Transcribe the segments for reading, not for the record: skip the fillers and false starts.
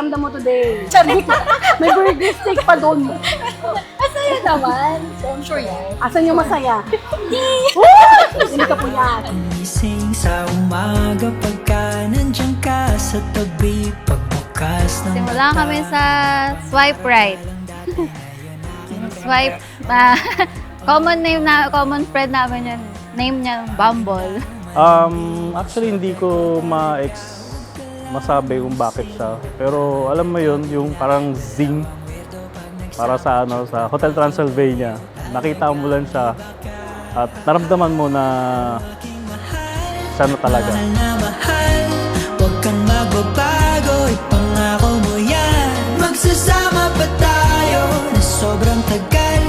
pakiramdam mo today? Charik! May burger steak pa doon. Masaya naman. So, I'm sure yan. Asan yung masaya? Hindi ka po yan. Gising sa umaga pagka nandiyan ka sa tabi. Pagbukas ng Simula kami sa swipe right. Swipe, common friend namin yun. Name niya, Bumble. Actually, hindi ko masabi kung bakit siya. Pero alam mo yun, yung parang zing para sa sa Hotel Transylvania. Nakita mo lang siya at naramdaman mo na siya na talaga. mahal na mahal. Huwag kang magbabago, ipangako mo yan. Magsasama pa tayo na sobrang tagal,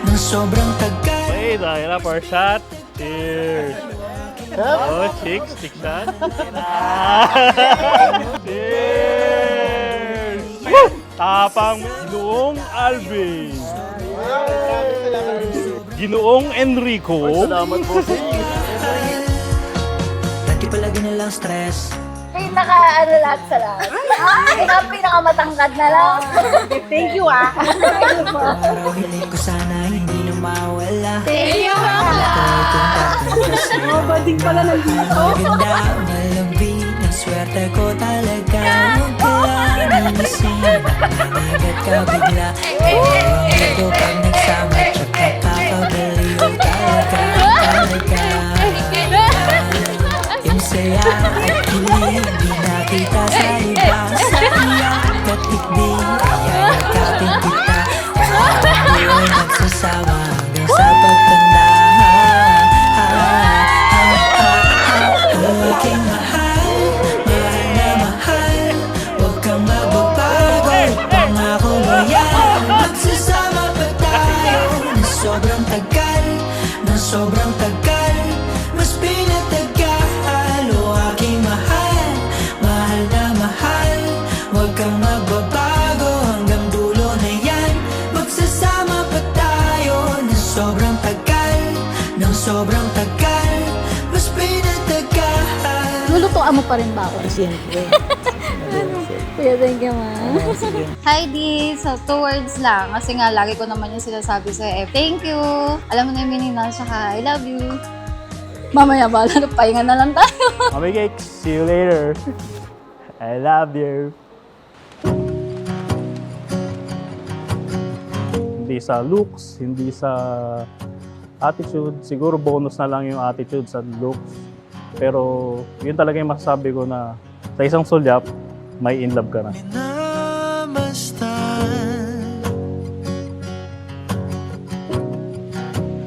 ng sobrang tagal. Okay, dahil na for shot. Cheers! Oh, chicks, shot. Cheers! Tapang Ginoong Alvin. Ginoong Enrico. Dati palagi na lang stress. Lahat sa lahat. Pinakamatangkad na lang. Thank you ah. Araw hiling ko sana hindi na mawala. Thank you, Oh, bading pala nandito. Maganda, malambing, ang swerte ko talaga. Huwag ka lang iisip, nakagat ka bigla. Ito pag nagsama, tsaka kakabaliw talaga. Yung saya at kilig, di nakita sa iba. Sa iyak at tikdig, kaya yakapin kita. Tayo'y nagsasama hanggang sa pagtanda. Aking mahal, mahal na mahal. Huwag kang magbabago, ipangako mo yan. Magsasama pa tayo ng sobrang tagal, ng sobrang tagal. Mas pinatagal, o aking mahal, mahal na mahal. Huwag kang magbabago, hanggang dulo na yan. Magsasama pa tayo ng sobrang tagal, ng sobrang tagal. Mas pinatagal. Lulutuan mo pa rin ba ako? Siyempre. Kuya, thank you, ma. Hi, Di. So, 2 words lang. Kasi nga, lagi ko naman yung sinasabi sa'yo. Thank you. Alam mo na yung meaning na, saka I love you. Mamaya ba? Pahinga na lang tayo. Mami Cakes, see you later. I love you. Hindi sa looks, hindi sa attitude. Siguro bonus na lang yung attitude sa looks. Pero yun talaga yung masasabi ko na sa isang sulyap, may in love ka na. Namastan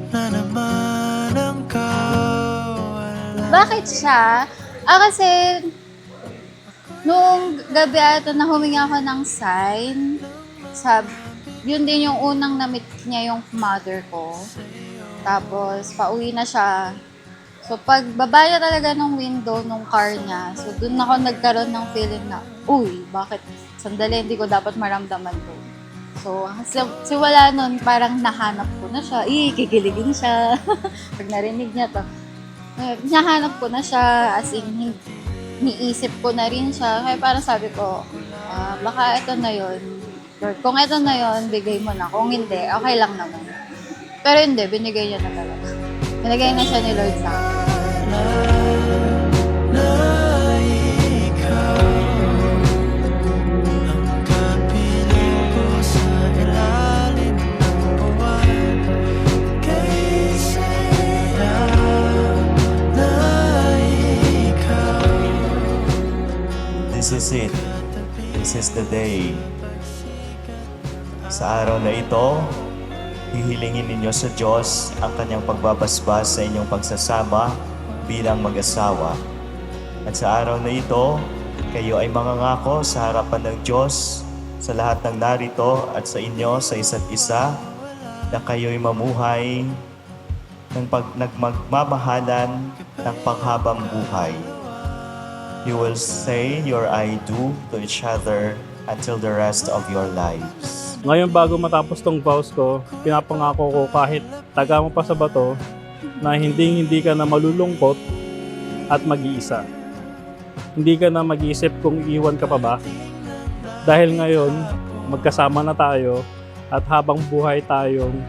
na naman ang kawalan. Bakit siya? Kasi nung gabi ata na huminga ako ng sign, yun din yung unang na-meet niya yung mother ko. Tapos, pauwi na siya. So, pag baba niya talaga ng window nung car niya, so dun ako nagkaroon ng feeling na, uy, bakit sandali, hindi ko dapat maramdaman to. So, wala nun, parang nahanap ko na siya. Kikiligin siya. Pag narinig niya to. Nahanap ko na siya, as in, niisip ko na rin siya. Kaya parang sabi ko, baka ito na yun. Lord, kung ito na yun, bigay mo na. Kung hindi, okay lang naman. Pero hindi, binigay niya na talaga. Binigay na siya ni Lord sa akin. Na ikaw ang kapiling ko sa ilalim ng buwan. Kay saya na ikaw. This is it. This is the day. Sa araw na ito, hihilingin ninyo sa Diyos ang kanyang pagbabasbas sa inyong pagsasama bilang mag-asawa. At sa araw na ito, kayo ay mangangako sa harapan ng Diyos sa lahat ng narito at sa inyo sa isa't isa na kayo'y mamuhay ng nagmamahalan ng panghabang buhay. You will say your I do to each other until the rest of your lives. Ngayon bago matapos tong vows ko, pinapangako ko kahit taga mo pa sa bato na hindi ka na malulungkot at mag-iisa. Hindi ka na mag-iisip kung iwan ka pa ba. dahil ngayon, magkasama na tayo at habang buhay tayong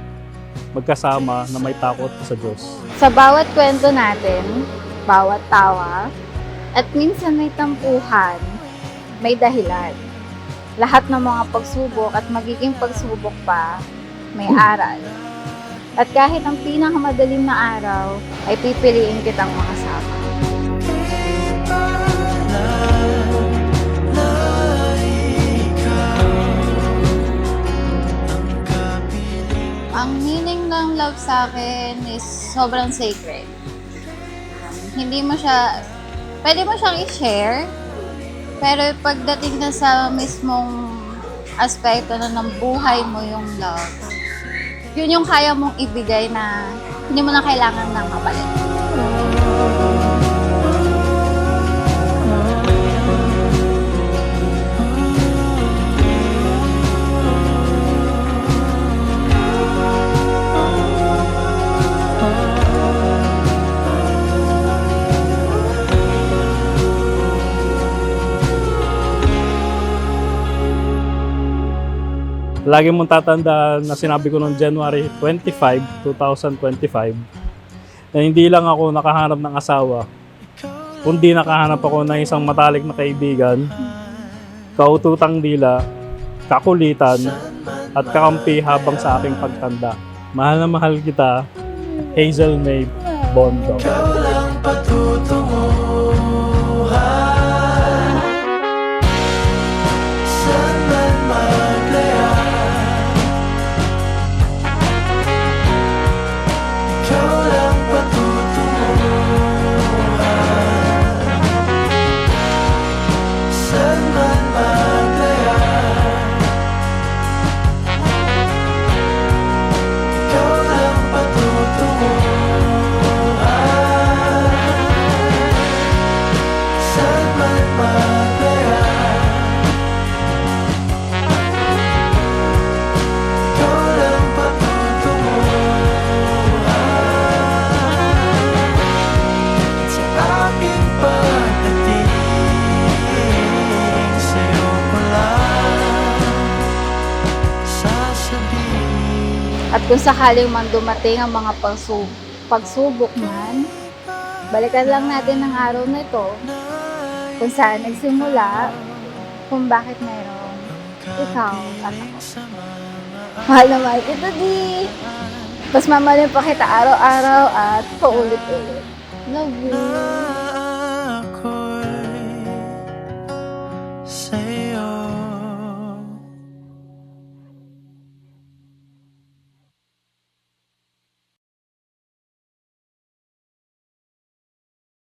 magkasama na may takot sa Diyos. Sa bawat kwento natin, bawat tawa, at minsan may tampuhan, may dahilan. Lahat ng mga pagsubok at magiging pagsubok pa, may aral. At kahit ang pinakamadalim na araw, ay pipiliin kitang makasama. Ang meaning ng love sa akin is sobrang sacred. Hindi mo siya, pwede mo siyang i-share, pero pagdating na sa mismong aspekto na ng buhay mo yung love, yun yung kaya mong ibigay na hindi mo na kailangan ng kapalit. Lagi mong tatandaan na sinabi ko noong January 25, 2025, na hindi lang ako nakahanap ng asawa, kundi nakahanap ako ng isang matalik na kaibigan, kaututang dila, kakulitan, at kakampi habang sa aking pagtanda. Mahal na mahal kita, Hazel May Bondo. At kung sakaling man dumating ang mga pagsubok man, balikan lang natin ang araw na ito, kung saan nagsimula, kung bakit mayroong ikaw at ako. Mahal na mahal kita, di! Mas mamahalin pa kita araw-araw at paulit-ulit. Love you!